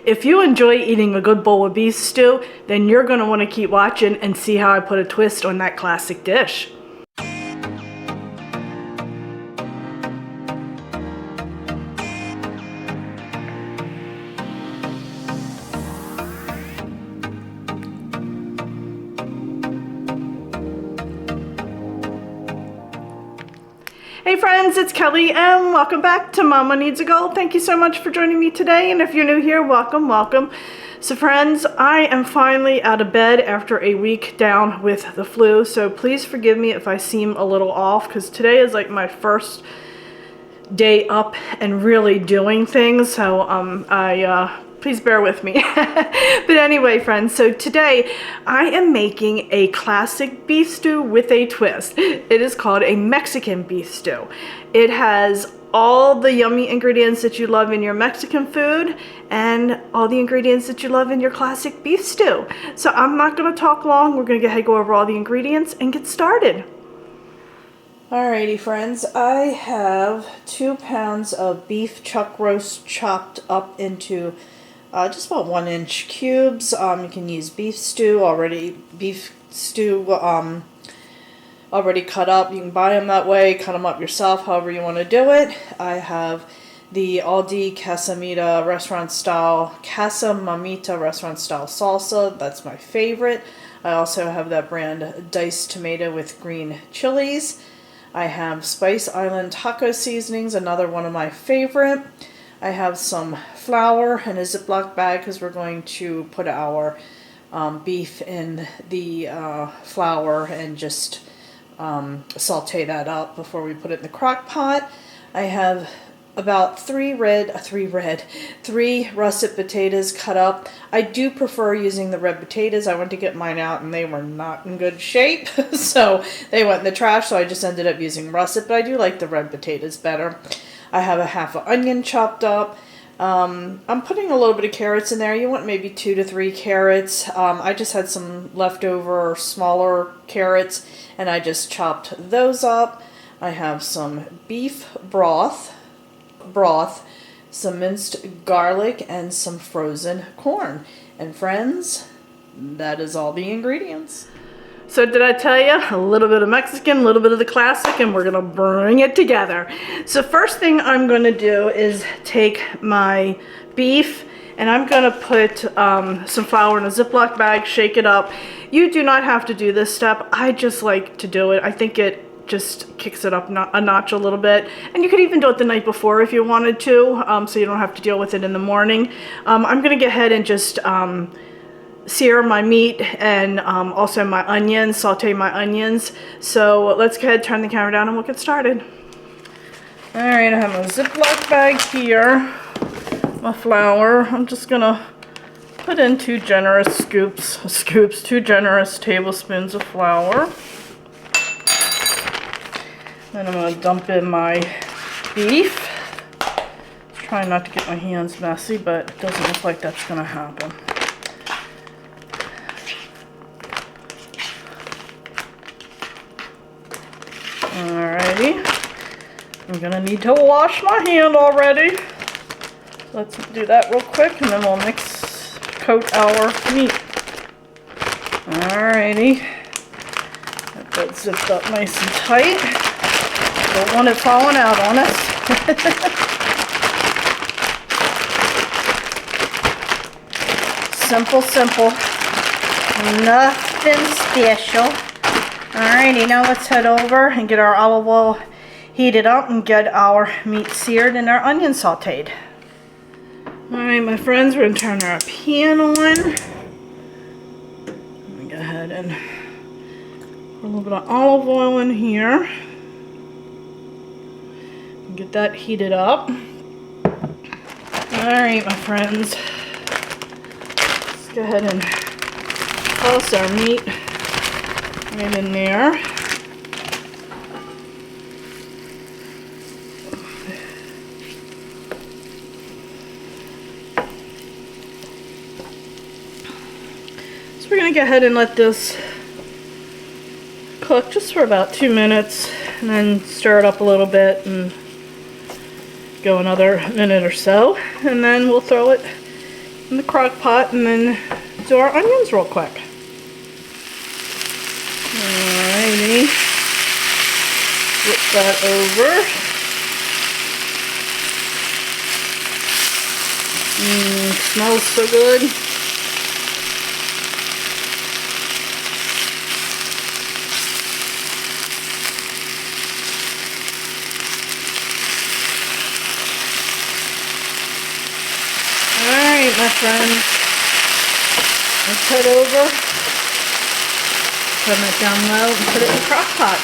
If you enjoy eating a good bowl of beef stew, then you're going to want to keep watching and see how I put a twist on that classic dish. Hey friends, it's Kelly and welcome back to Mama Needs a Goal. Thank you so much for joining me today, and if you're new here, welcome, welcome. So friends, I am finally out of bed after a week down with the flu, so please forgive me if I seem a little off, because today is like my first day up and really doing things, so please bear with me. But anyway, friends, so today I am making a classic beef stew with a twist. It is called a Mexican beef stew. It has all the yummy ingredients that you love in your Mexican food and all the ingredients that you love in your classic beef stew. So I'm not going to talk long. We're going to go over all the ingredients and get started. Alrighty friends, I have 2 pounds of beef chuck roast chopped up into just about 1-inch cubes. You can use beef stew already cut up. You can buy them that way, cut them up yourself, however you want to do it. I have the Aldi Casamita restaurant style salsa. That's my favorite. I also have that brand diced tomato with green chilies. I have Spice Island taco seasonings, another one of my favorite. I have some flour in a Ziploc bag because we're going to put our beef in the flour and just saute that up before we put it in the crock pot. I have about three russet potatoes cut up. I do prefer using the red potatoes. I went to get mine out and they were not in good shape, so they went in the trash, so I just ended up using russet, but I do like the red potatoes better. I have a half an onion chopped up. I'm putting a little bit of carrots in there. You want maybe 2 to 3 carrots. I just had some leftover smaller carrots and I just chopped those up. I have some beef broth, some minced garlic, and some frozen corn. And friends, that is all the ingredients. So did I tell you, a little bit of Mexican, a little bit of the classic, and we're gonna bring it together. So first thing I'm gonna do is take my beef and I'm gonna put some flour in a Ziploc bag, shake it up. You do not have to do this step. I just like to do it. I think it just kicks it up a notch a little bit. And you could even do it the night before if you wanted to, so you don't have to deal with it in the morning. I'm gonna go ahead and just sear my meat and also my onions, saute my onions. So let's go ahead, turn the camera down, and we'll get started. All right, I have a Ziploc bag here, my flour. I'm just gonna put in 2 generous tablespoons of flour. Then I'm gonna dump in my beef. Trying not to get my hands messy, but it doesn't look like that's gonna happen. Alrighty, I'm gonna need to wash my hand already. Let's do that real quick and then we'll coat our meat. Alrighty, got that zipped up nice and tight. Don't want it falling out on us. Simple, nothing special. Alrighty, now let's head over and get our olive oil heated up and get our meat seared and our onions sauteed. Alright, my friends, we're going to turn our pan on. Let me go ahead and put a little bit of olive oil in here. And get that heated up. Alright, my friends. Let's go ahead and toss our meat right in there. So we're going to go ahead and let this cook just for about 2 minutes and then stir it up a little bit and go another minute or so, and then we'll throw it in the crock pot and then do our onions real quick. Alrighty. Flip that over. Smells so good. Alright, my friends. Let's head over. Turn it down low and put it in the crock pot.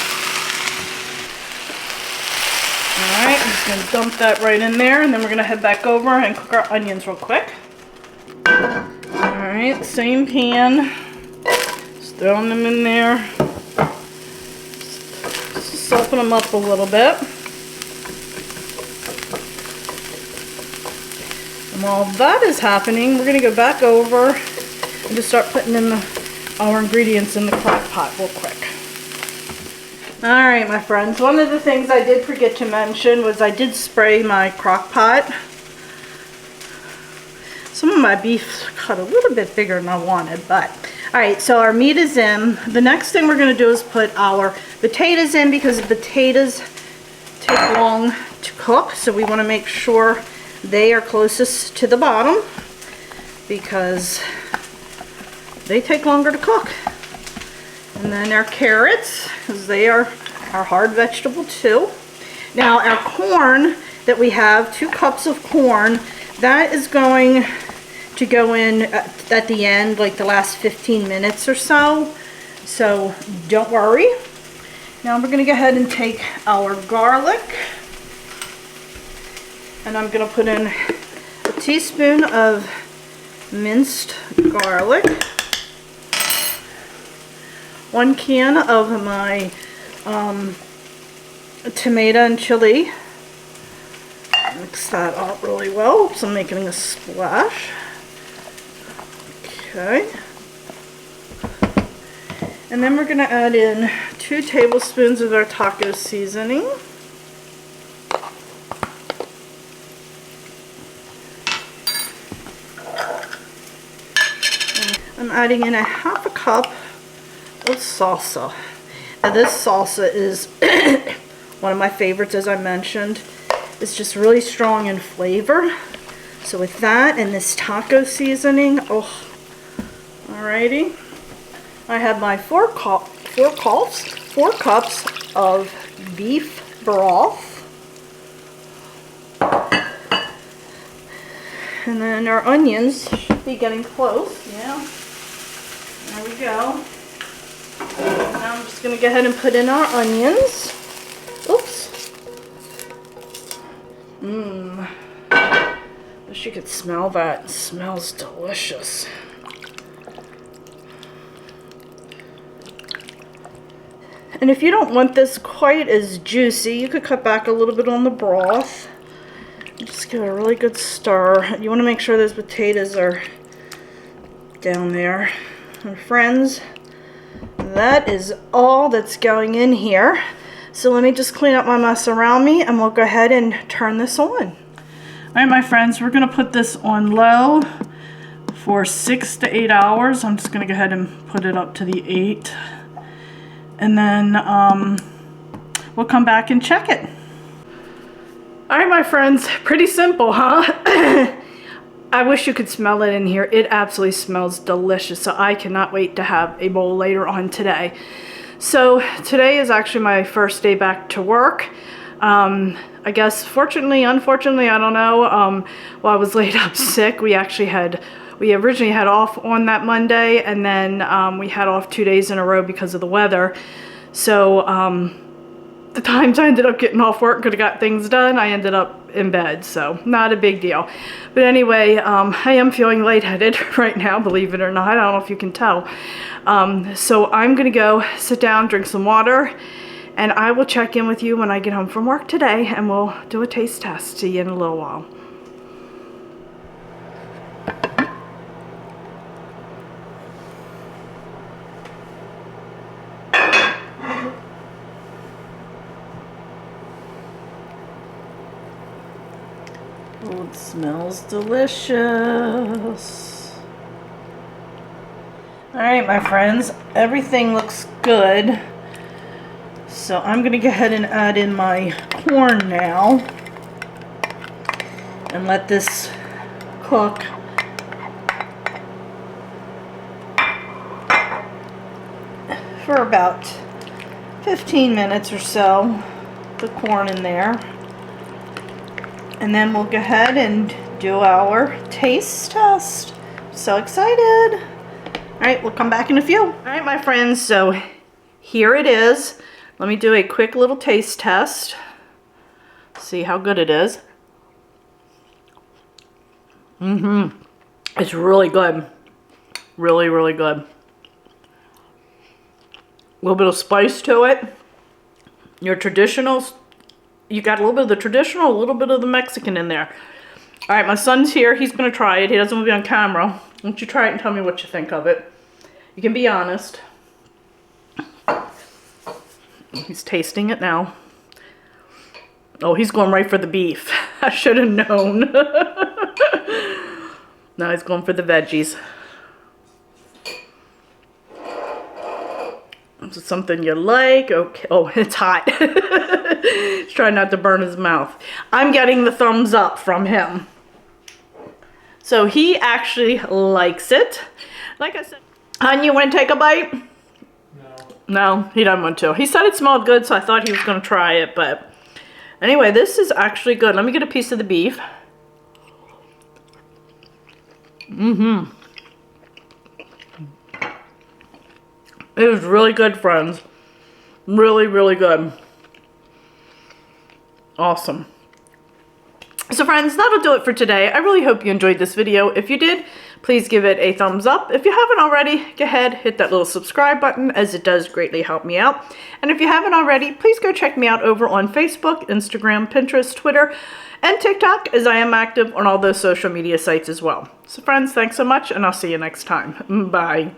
Alright, I'm just going to dump that right in there, and then we're going to head back over and cook our onions real quick. Alright, same pan. Just throwing them in there. Just soften them up a little bit. And while that is happening, we're going to go back over and just start putting in our ingredients in the crock pot real quick. Alright, my friends, one of the things I did forget to mention was I did spray my crock pot. Some of my beef cut a little bit bigger than I wanted, but alright, so our meat is in. The next thing we're going to do is put our potatoes in, because the potatoes take long to cook, so we want to make sure they are closest to the bottom because they take longer to cook. And then our carrots, because they are our hard vegetable too. Now our corn that we have, 2 cups of corn, that is going to go in at the end, like the last 15 minutes or so. So don't worry. Now we're going to go ahead and take our garlic. And I'm going to put in a teaspoon of minced garlic. 1 can of my tomato and chili. Mix that up really well. So I'm making a splash. Okay. And then we're going to add in 2 tablespoons of our taco seasoning. I'm adding in a 1/2 cup of salsa. Now this salsa is one of my favorites, as I mentioned. It's just really strong in flavor. So with that and this taco seasoning, oh, alrighty. I have my 4 cups of beef broth. And then our onions should be getting close. Yeah. There we go. Now I'm just going to go ahead and put in our onions. Oops. Wish you could smell that. It smells delicious. And if you don't want this quite as juicy, you could cut back a little bit on the broth. Just give it a really good stir. You want to make sure those potatoes are down there. And friends, that is all that's going in here. So let me just clean up my mess around me and we'll go ahead and turn this on. Alright, my friends, we're going to put this on low for 6 to 8 hours. I'm just going to go ahead and put it up to the 8. And then we'll come back and check it. Alright, my friends, pretty simple, huh? I wish you could smell it in here. It absolutely smells delicious, so I cannot wait to have a bowl later on today. So today is actually my first day back to work. I guess fortunately, unfortunately, I don't know, while I was laid up sick, we originally had off on that Monday, and then we had off 2 days in a row because of the weather. So the times I ended up getting off work, could have got things done, I ended up in bed, so not a big deal. But anyway, I am feeling lightheaded right now, believe it or not. I don't know if you can tell. So I'm gonna go sit down, drink some water, and I will check in with you when I get home from work today, and we'll do a taste test. See you in a little while. Oh, it smells delicious. All right, my friends, everything looks good. So I'm going to go ahead and add in my corn now and let this cook. For about 15 minutes or so, the corn in there. And then we'll go ahead and do our taste test. So excited. All right, we'll come back in a few. All right, my friends, so here it is. Let me do a quick little taste test. See how good it is. It's really good. Really, really good. A little bit of spice to it. Your traditionals, you got a little bit of the traditional, a little bit of the Mexican in there. All right, my son's here. He's going to try it. He doesn't want to be on camera. Why don't you try it and tell me what you think of it? You can be honest. He's tasting it now. Oh, he's going right for the beef. I should have known. Now he's going for the veggies. Is it something you like? Okay. Oh, it's hot. He's trying not to burn his mouth. I'm getting the thumbs up from him. So he actually likes it. Like I said, hon, you want to take a bite? No, he doesn't want to. He said it smelled good, so I thought he was going to try it. But anyway, this is actually good. Let me get a piece of the beef. It was really good, friends. Really, really good. Awesome. So friends, that'll do it for today. I really hope you enjoyed this video. If you did, please give it a thumbs up. If you haven't already, go ahead, hit that little subscribe button, as it does greatly help me out. And if you haven't already, please go check me out over on Facebook, Instagram, Pinterest, Twitter, and TikTok, as I am active on all those social media sites as well. So friends, thanks so much, and I'll see you next time. Bye.